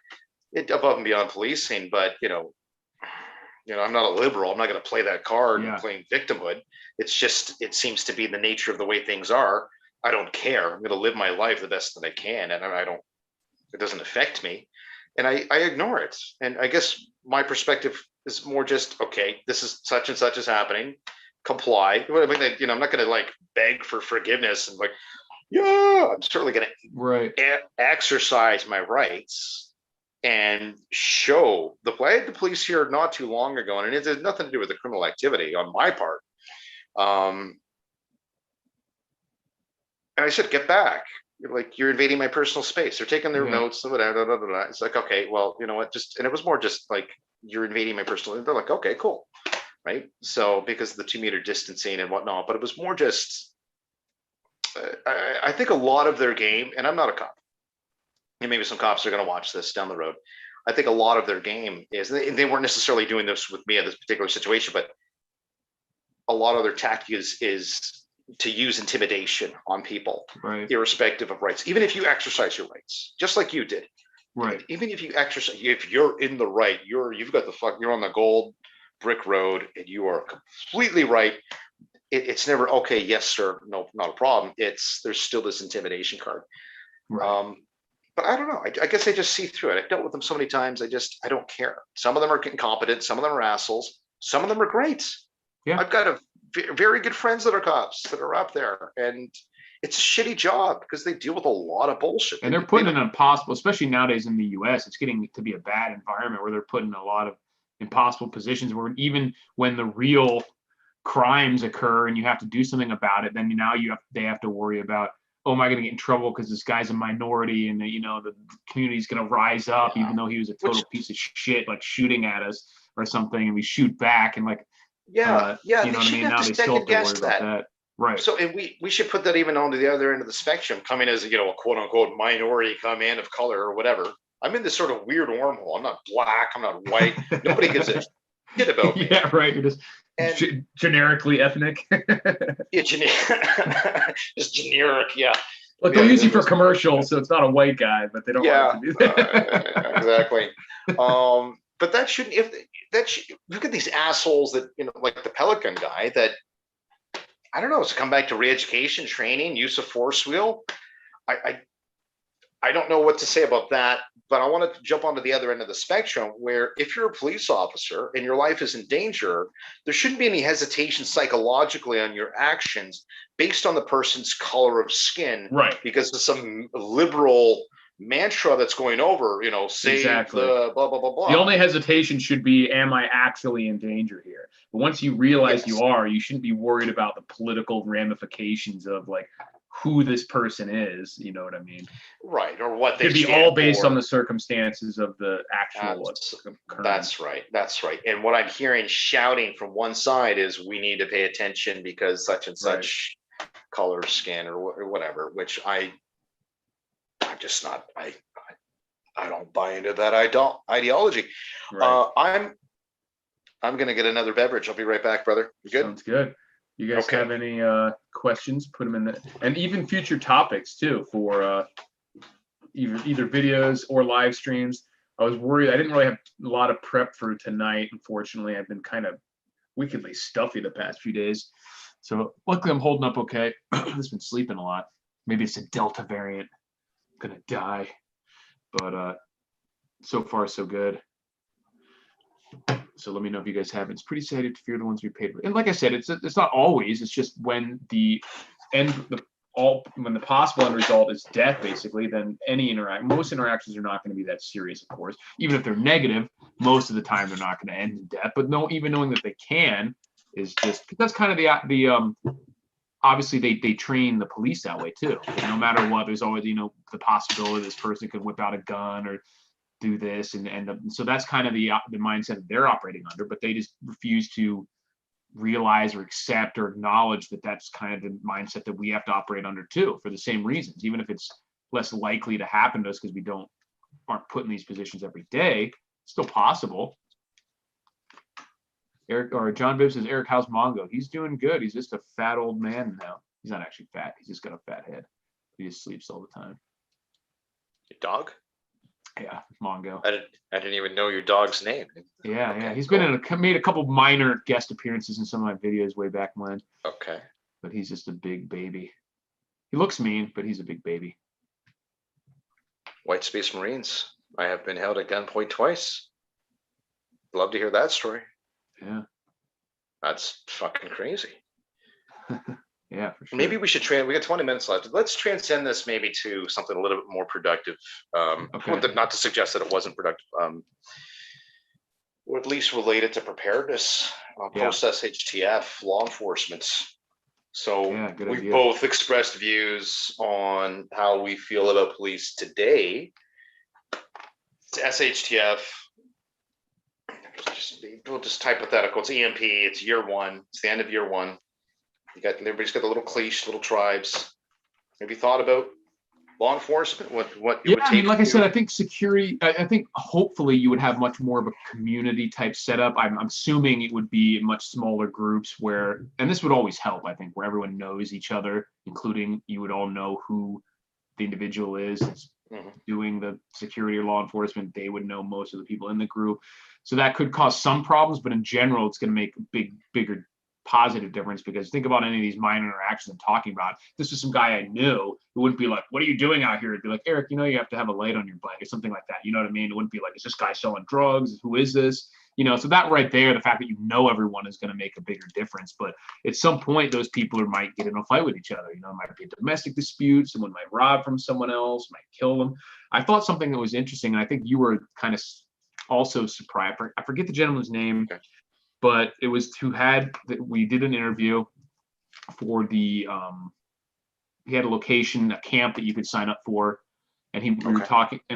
It above and beyond policing, but I'm not a liberal. I'm not going to play that card and playing victimhood. It's just, it seems to be the nature of the way things are. I don't care. I'm going to live my life the best that I can, and it doesn't affect me, and I ignore it. And I guess my perspective is more just, okay, this is such and such is happening. Comply. I'm not going to beg for forgiveness and I'm certainly going to exercise my rights and show I had the police here not too long ago, and it has nothing to do with the criminal activity on my part. And I said, get back. You're invading my personal space. They're taking their notes. It's like, okay, well, you know what? And it was more just you're invading my personal. They're like, okay, cool. Right. So because of the 2 meter distancing and whatnot, but it was more just, I think a lot of their game, and I'm not a cop, and maybe some cops are going to watch this down the road. I think a lot of their game is, they weren't necessarily doing this with me in this particular situation, but a lot of their tactic is to use intimidation on people, Right. irrespective of rights. Even if you exercise your rights, just like you did. Right. Even if you exercise, if you're in the right, you're on the gold brick road and you are completely right. It's never okay. Yes, sir. No, not a problem. There's still this intimidation card. Right. But I don't know. I guess I just see through it. I've dealt with them so many times. I don't care. Some of them are incompetent. Some of them are assholes. Some of them are great. Yeah. I've got very good friends that are cops that are up there, and it's a shitty job because they deal with a lot of bullshit. And they're putting in impossible, especially nowadays in the US, it's getting to be a bad environment where they're put in a lot of impossible positions where even when the real crimes occur and you have to do something about it, then now they have to worry about, oh, am I going to get in trouble because this guy's a minority and the community's going to rise up, even though he was a total piece of shit, like shooting at us or something, and we shoot back and like, you know what I mean? Now they still have to worry about that. Right. So, and we should put that even onto the other end of the spectrum, coming as a quote unquote minority, man of color or whatever. I'm in this sort of weird wormhole. I'm not black. I'm not white. Nobody gives a shit about me. Yeah, right. You're just generically ethnic. Yeah, just generic. Yeah. Look, they'll use you for commercials, so it's not a white guy, but they don't want it to be that. Exactly. But that shouldn't. Look at these assholes that like the Pelican guy that. I don't know. It's come back to re-education, training, use of force wheel. I don't know what to say about that, but I wanted to jump onto the other end of the spectrum where if you're a police officer and your life is in danger, there shouldn't be any hesitation psychologically on your actions based on the person's color of skin. Right. Because of some liberal mantra that's going over, save exactly. the blah, blah, blah, blah. The only hesitation should be, am I actually in danger here? But once you realize you are, you shouldn't be worried about the political ramifications of like who this person is. You know what I mean? Right. Or what they should be all based on the circumstances of the actual. That's right. That's right. And what I'm hearing shouting from one side is we need to pay attention because such and such color, skin, or whatever, which I'm just not, I don't buy into that ideology. Right. I'm going to get another beverage. I'll be right back, brother. You good? Sounds good. You guys have any questions? Put them in and even future topics too for either videos or live streams. I was worried. I didn't really have a lot of prep for tonight. Unfortunately, I've been kind of wickedly stuffy the past few days. So luckily I'm holding up okay. I've just been sleeping a lot. Maybe it's a Delta variant. I'm gonna die. But so far so good. So let me know if you guys have it. It's pretty sad if you're the ones we paid for. And like I said, it's not always. It's just when the possible end result is death, basically, then most interactions are not going to be that serious, of course. Even if they're negative, most of the time they're not going to end in death. But even knowing that they can is just, that's kind of the obviously they train the police that way too. No matter what, there's always the possibility this person could whip out a gun or do this and end up. So that's kind of the mindset that they're operating under, but they just refuse to realize or accept or acknowledge that that's kind of the mindset that we have to operate under too, for the same reasons. Even if it's less likely to happen to us because we aren't put in these positions every day, it's still possible. John Bibb says, Eric, how's Mongo? He's doing good. He's just a fat old man now. He's not actually fat. He's just got a fat head. He just sleeps all the time. Your dog? Yeah, Mongo. I didn't even know your dog's name. Yeah. He's been made a couple minor guest appearances in some of my videos way back when. Okay. But he's just a big baby. He looks mean, but he's a big baby. White Space Marines. I have been held at gunpoint twice. Love to hear that story. Yeah. That's fucking crazy. Yeah, for sure. Maybe we should we got 20 minutes left. Let's transcend this maybe to something a little bit more productive. Not to suggest that it wasn't productive, or at least related to preparedness, post SHTF, law enforcement. So we've both expressed views on how we feel about police today. It's SHTF. We'll just hypothetical. It's EMP. It's year one. It's the end of year one. Everybody's got the little cliche, little tribes. Have you thought about law enforcement? What it Yeah, would I mean, take like I to? said, I think security. I think hopefully you would have much more of a community type setup. I'm assuming it would be in much smaller groups where, and this would always help. I think where everyone knows each other, including you would all know who the individual is that's Mhm. doing the security or law enforcement. They would know most of the people in the group, so that could cause some problems. But in general, it's going to make a bigger positive difference, because think about any of these minor interactions I'm talking about. If this was some guy I knew, it wouldn't be like, what are you doing out here? It'd be like, Eric, you know, you have to have a light on your bike or something like that. You know what I mean? It wouldn't be like, is this guy selling drugs? Who is this? You know, so that right there, the fact that you know everyone is going to make a bigger difference. But at some point, those people might get in a fight with each other. You know, it might be a domestic dispute. Someone might rob from someone else, might kill them. I thought something that was interesting, and I think you were kind of also surprised. I forget the gentleman's name. Okay. But it was we did an interview for the he had a location, a camp that you could sign up for, and we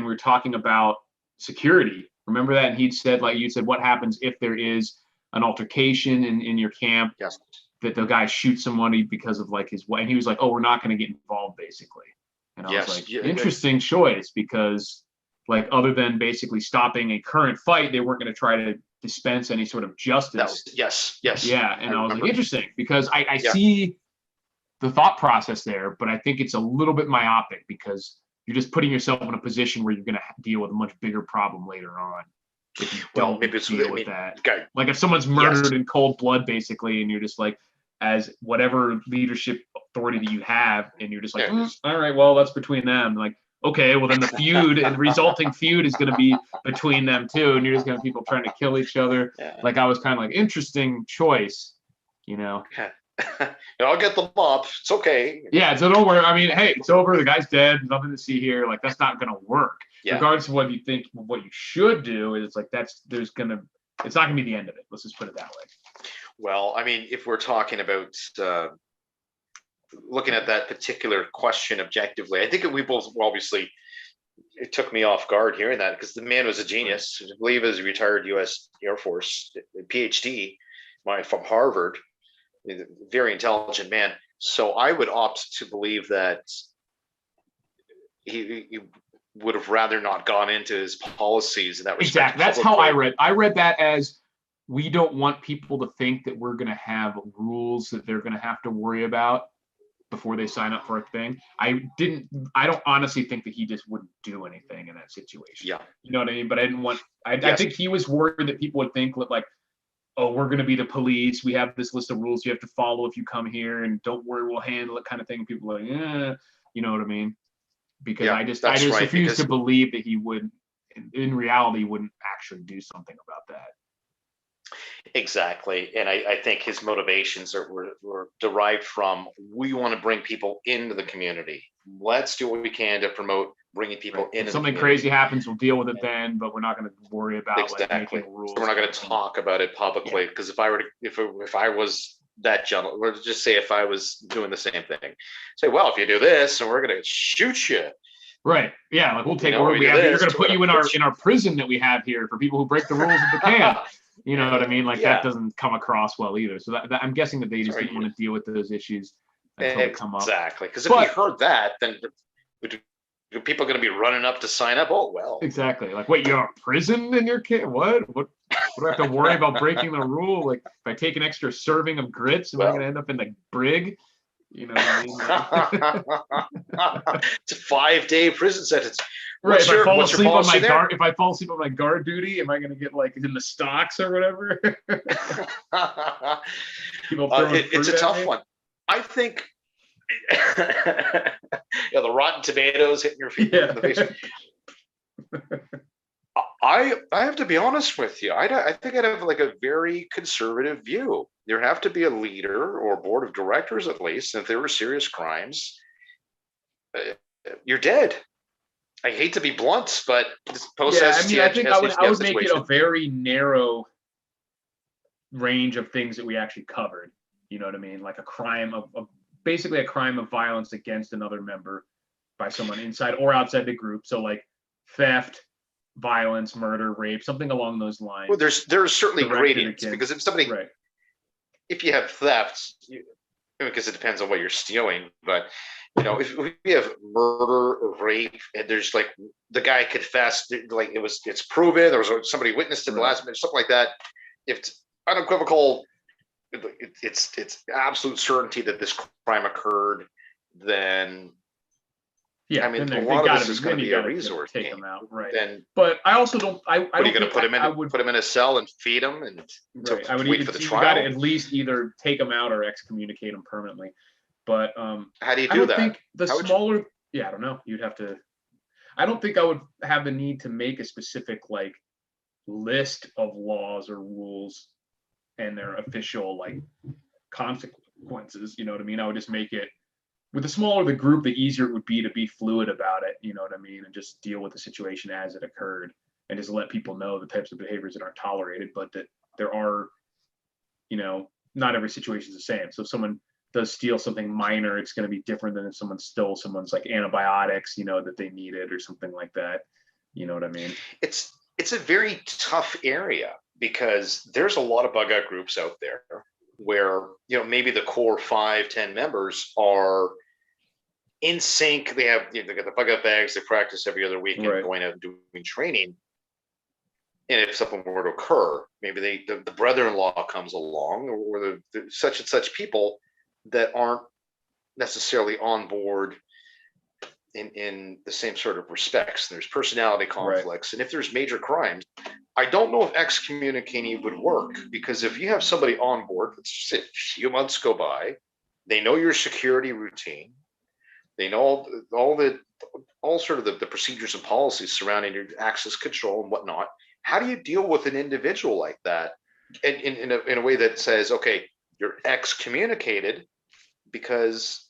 were talking about security. Remember that? And he'd said, like you said, what happens if there is an altercation in your camp? Yes. That the guy shoots somebody because of like his wife, and he was like, oh, we're not going to get involved, basically. And I was like, interesting choice, because like other than basically stopping a current fight, they weren't going to try to dispense any sort of justice. Yes. Yeah, and I was like, interesting, because I see the thought process there, but I think it's a little bit myopic, because you're just putting yourself in a position where you're going to deal with a much bigger problem later on if you don't deal with that. Okay. Like if someone's murdered in cold blood, basically, and you're just like, as whatever leadership authority that you have, and you're just like, all right, well, that's between them. Like, okay, well then the feud and the resulting feud is going to be between them too, and you're just going to have people trying to kill each other. Yeah. Like I was kind of like, interesting choice, you know. I'll get the mop. It's okay. Yeah, so don't worry. I mean, hey, it's over. The guy's dead. Nothing to see here. Like that's not going to work. Yeah. Regardless of what you think, what you should do is like it's not going to be the end of it. Let's just put it that way. Well, I mean, if we're talking about looking at that particular question objectively, I think we both obviously, it took me off guard hearing that, because the man was a genius. I believe he was a retired U.S. Air Force PhD from Harvard. Very intelligent man. So I would opt to believe that he would have rather not gone into his policies in that respect. Exactly. That's how I read that as, we don't want people to think that we're going to have rules that they're going to have to worry about before they sign up for a thing. I don't honestly think that he just wouldn't do anything in that situation. Yeah. You know what I mean? But I think he was worried that people would think like, oh, we're going to be the police. We have this list of rules you have to follow if you come here, and don't worry, we'll handle it, kind of thing. People are like, you know what I mean? Because I just refuse to believe that he would, in reality, wouldn't actually do something about that. Exactly. And I think his motivations were derived from, we want to bring people into the community. Let's do what we can to promote bringing people into if something crazy happens, we'll deal with it then, but we're not going to worry about like making rules. So we're not going to talk about it publicly, because if I was that gentleman, let's just say if I was doing the same thing, say, well, if you do this, and we're going to shoot you. Right. Yeah. Like we'll take over. You're going to put you in our prison that we have here for people who break the rules of the camp. You know what I mean? Like that doesn't come across well either. So that I'm guessing that they just didn't want to deal with those issues until they come up. Exactly. Because if you heard that, then are people going to be running up to sign up? Oh, well. Exactly. Like, wait, you're in prison in your camp? What do I have to worry about breaking the rule? Like, if I take an extra serving of grits, am I going to end up in the brig? You know what I mean? It's a 5-day prison sentence. Right. If I fall asleep on my guard duty, am I going to get like in the stocks or whatever? It's a tough one. I think the rotten tomatoes hitting your feet in the face. I have to be honest with you. I think I'd have like a very conservative view. There have to be a leader or board of directors, at least. And if there were serious crimes, you're dead. I hate to be blunt, but I think I would make it a very narrow range of things that we actually covered. You know what I mean? Like a crime basically a crime of violence against another member by someone inside or outside the group. So like theft, violence, murder, rape, something along those lines. Well, there's certainly gradients, because if somebody, if you have theft, because it depends on what you're stealing, but you know, if we have murder or rape, and there's like the guy confessed, like it's proven, there was somebody witnessed at the last minute, something like that. If it's unequivocal, it's absolute certainty that this crime occurred, then yeah, I mean, then a lot of this is then going to you be a gotta resource take game. them out, right? Then But I also don't. I what are you don't going to think put him in? Put him in a cell and feed him and right. I would wait for the you trial? got to at least either take them out or excommunicate them permanently. But how do you I do would that? think the How would smaller. Yeah, I don't know. You'd have to. I don't think I would have the need to make a specific like list of laws or rules and their official like consequences. You know what I mean? I would just make it with the smaller the group, the easier it would be to be fluid about it. You know what I mean? And just deal with the situation as it occurred, and just let people know the types of behaviors that aren't tolerated, but that there are, you know, not every situation is the same. So if someone does steal something minor, it's going to be different than if someone stole someone's like antibiotics, you know, that they needed or something like that. You know what I mean? It's a very tough area because there's a lot of bug out groups out there where, you know, maybe the core 5-10 members are in sync. They have, you know, they got the bug out bags, they practice every other weekend, going out and doing training. And if something were to occur, maybe the brother-in-law comes along, or the such and such people that aren't necessarily on board in the same sort of respects. There's personality conflicts. And if there's major crimes, I don't know if excommunicating would work, because if you have somebody on board, let's just say a few months go by, they know your security routine, they know all sort of the procedures and policies surrounding your access control and whatnot. How do you deal with an individual like that in a way that says, okay, you're excommunicated, because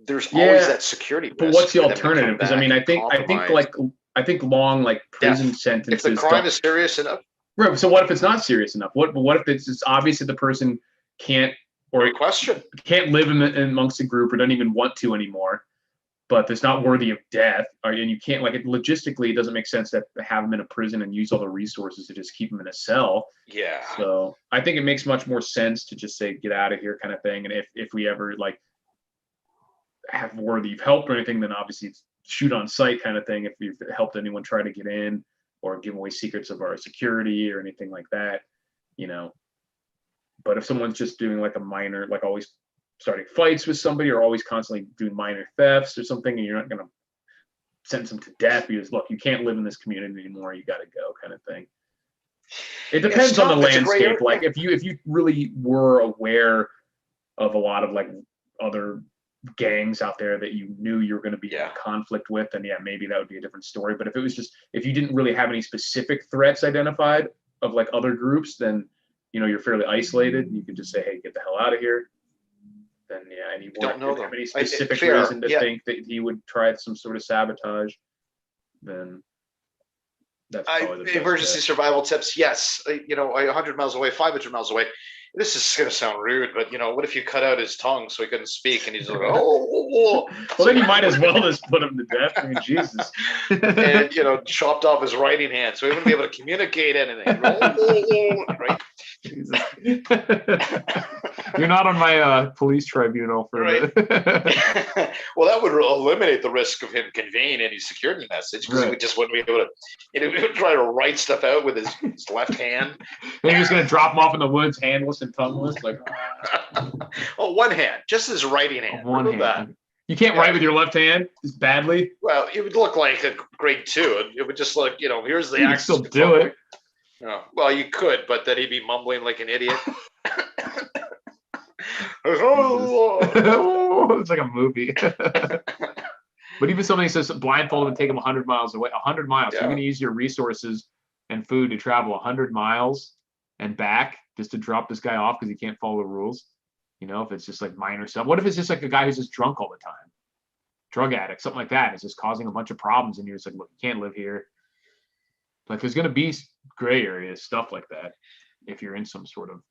there's always that security risk. But what's the alternative? Because I mean, I think long like prison sentences. If the crime is serious enough. Right. So what if it's not serious enough? What if it's obvious that the person can't can't live amongst a group or doesn't even want to anymore, but it's not worthy of death, and you can't, like, logistically it doesn't make sense to have them in a prison and use all the resources to just keep them in a cell. Yeah. So I think it makes much more sense to just say get out of here kind of thing. And if we ever like have worthy of help or anything, then obviously it's shoot on sight kind of thing. If we've helped anyone try to get in or give away secrets of our security or anything like that, you know. But if someone's just doing like a minor, like always starting fights with somebody or always constantly doing minor thefts or something, and you're not going to sentence them to death because, look, you can't live in this community anymore, you got to go kind of thing. It depends on the landscape. Like if you really were aware of a lot of like other gangs out there that you knew you were going to be in conflict with, then yeah, maybe that would be a different story. But if it was just, if you didn't really have any specific threats identified of like other groups, then, you know, you're fairly isolated. You could just say, hey, get the hell out of here. Then yeah, and he wouldn't have any specific reason to think that he would try some sort of sabotage, then that's probably the emergency survival tips. Yes, you know, 100 miles away, 500 miles away. This is going to sound rude, but you know, what if you cut out his tongue so he couldn't speak, and he's like, oh. Well, then you might as well just put him to death. I mean, Jesus. And you know, chopped off his writing hand, so he wouldn't be able to communicate anything. Right? Jesus. You're not on my police tribunal for Well, that would eliminate the risk of him conveying any security message, because he just wouldn't be able to. He would try to write stuff out with his left hand. Then he's going to drop him off in the woods, handless and tongueless, like. Oh, one hand, just his writing hand. One hand. That. You can't write with your left hand, just badly. Well, it would look like a grade 2. It would just look, you know, here's the. You can still do it. Oh, well, you could, but then he'd be mumbling like an idiot. It's like a movie. But even somebody says blindfold and take him 100 miles away, 100 miles. So you're going to use your resources and food to travel 100 miles and back just to drop this guy off because he can't follow the rules. You know, if it's just like minor stuff. What if it's just like a guy who's just drunk all the time? Drug addict, something like that. It's just causing a bunch of problems. And you're just like, look, you can't live here. Like there's going to be gray areas, stuff like that. If you're in some sort of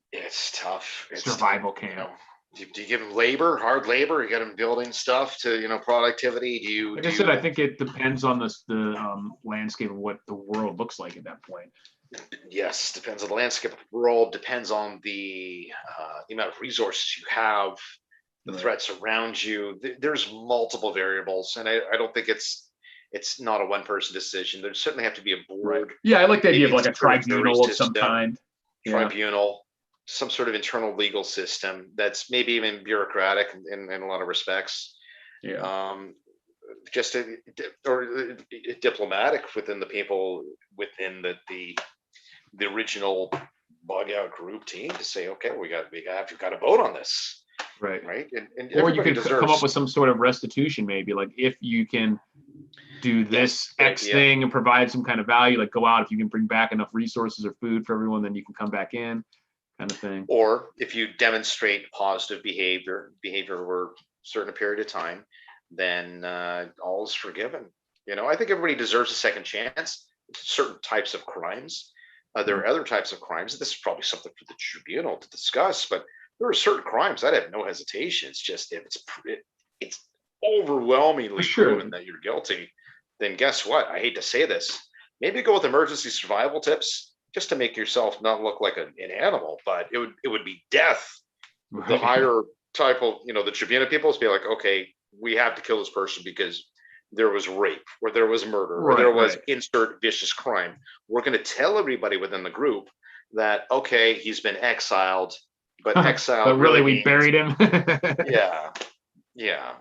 tough survival camp. You know, do you give them labor, hard labor? You get them building stuff to, you know, productivity. Do you? Like I said, I think it depends on the landscape of what the world looks like at that point. Yes, depends on the landscape of the world. Depends on the amount of resources you have. the threats around you. There's multiple variables, and I don't think it's not a one-person decision. There certainly have to be a board. Yeah, I like the idea of maybe like a some sort of tribunal jury of some system, kind. Yeah. Tribunal, some sort of internal legal system that's maybe even bureaucratic in a lot of respects. Yeah. Just or diplomatic within the people within the original bug out group team to say, okay, we've got to vote on this, Right. And or you could deserves, come up with some sort of restitution, maybe like if you can do this X thing and provide some kind of value, like go out, if you can bring back enough resources or food for everyone, then you can come back in, kind of thing. Or if you demonstrate positive behavior over a certain period of time, then all is forgiven. I think everybody deserves a second chance. Certain types of crimes. There are other types of crimes. This is probably something for the tribunal to discuss, but there are certain crimes I'd have no hesitation. It's just if it's overwhelmingly proven that you're guilty, then guess what? I hate to say this. Maybe go with emergency survival tips just to make yourself not look like an animal, but it would be death. Right. The higher type of, the tribunal people be like, okay, we have to kill this person because there was rape or there was murder or there was insert vicious crime. We're going to tell everybody within the group that, okay, he's been exiled, but exiled. But really we buried him. Yeah.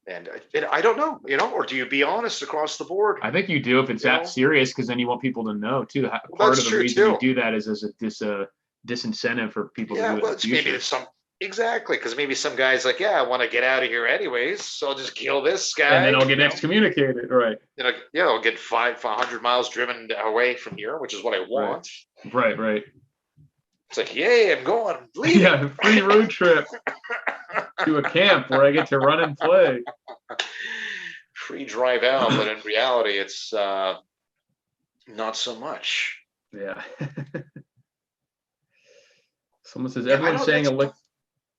And I don't know, or do you be honest across the board? I think you do if it's that serious, because then you want people to know too. Part of the reason you do that is as a disincentive for people to do it in the future. Maybe exactly, because maybe some guy's like, I want to get out of here anyways, so I'll just kill this guy. And then I'll get excommunicated, right? I'll get 500 miles driven away from here, which is what I want. Right. It's like, yay, I'm going. I'm leaving. Yeah, free road trip to a camp where I get to run and play. Free drive out, but in reality, it's not so much. Yeah. Someone says everyone's saying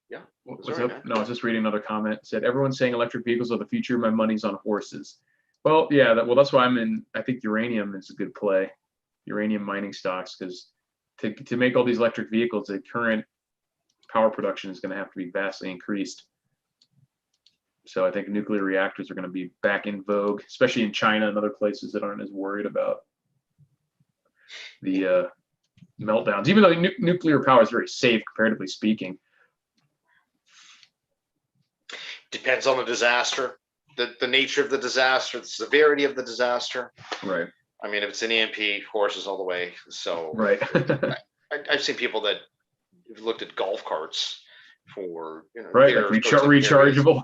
Yeah. No, I was just reading another comment. It said everyone's saying electric vehicles are the future. My money's on horses. Well, yeah. That's why I'm in. I think uranium is a good play. Uranium mining stocks, because to make all these electric vehicles, the current power production is going to have to be vastly increased. So I think nuclear reactors are going to be back in vogue, especially in China and other places that aren't as worried about the meltdowns, even though nuclear power is very safe, comparatively speaking. Depends on the disaster, the nature of the disaster, the severity of the disaster. Right. I mean, if it's an EMP, horses all the way. So right. I've seen people that have looked at golf carts for like rechargeable,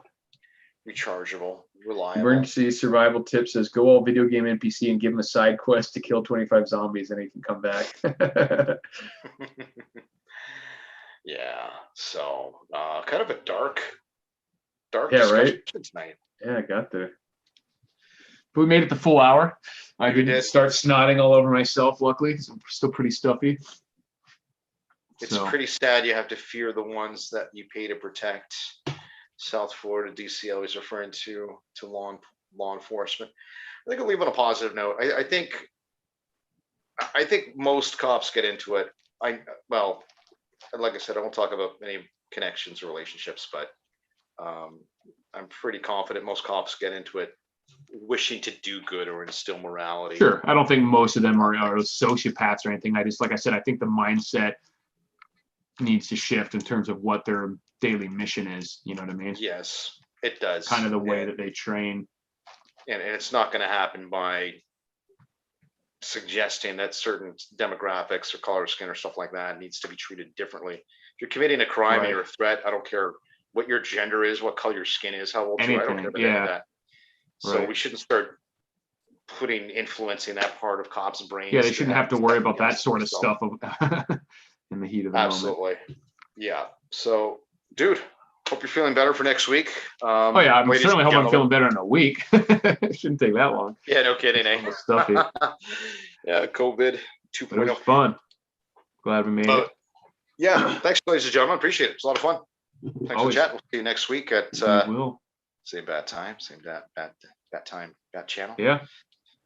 reliable. Emergency survival tip says go all video game NPC and give them a side quest to kill 25 zombies, and he can come back. Yeah. So kind of a dark right tonight. Yeah, I got there. But we made it the full hour. I didn't start snotting all over myself, luckily. I'm still pretty stuffy. It's pretty sad you have to fear the ones that you pay to protect. South Florida, DC always referring to law enforcement. I think I'll leave on a positive note. I think most cops get into it. Like I said, I won't talk about any connections or relationships, but I'm pretty confident most cops get into it wishing to do good or instill morality. Sure. I don't think most of them are sociopaths or anything. I think the mindset needs to shift in terms of what their daily mission is. You know what I mean? Yes, it does. Kind of the way that they train. And it's not going to happen by suggesting that certain demographics or color of skin or stuff like that needs to be treated differently. If you're committing a crime and you're a threat, I don't care what your gender is, what color your skin is, how old you are, I don't care about any of that. So we shouldn't start influencing that part of cops' brains. Yeah, they shouldn't have to worry about that sort of stuff in the heat of the moment. Absolutely. Yeah. So, dude, hope you're feeling better for next week. I'm certainly hope I'm feeling better in a week. It shouldn't take that long. Yeah, no kidding, eh? Stuffy. Yeah, COVID 2.0. It was fun. Glad we made it. Yeah, thanks, ladies and gentlemen. Appreciate it. It's a lot of fun. Thanks for the chat. We'll see you next week at same bad time, same bad channel. Yeah.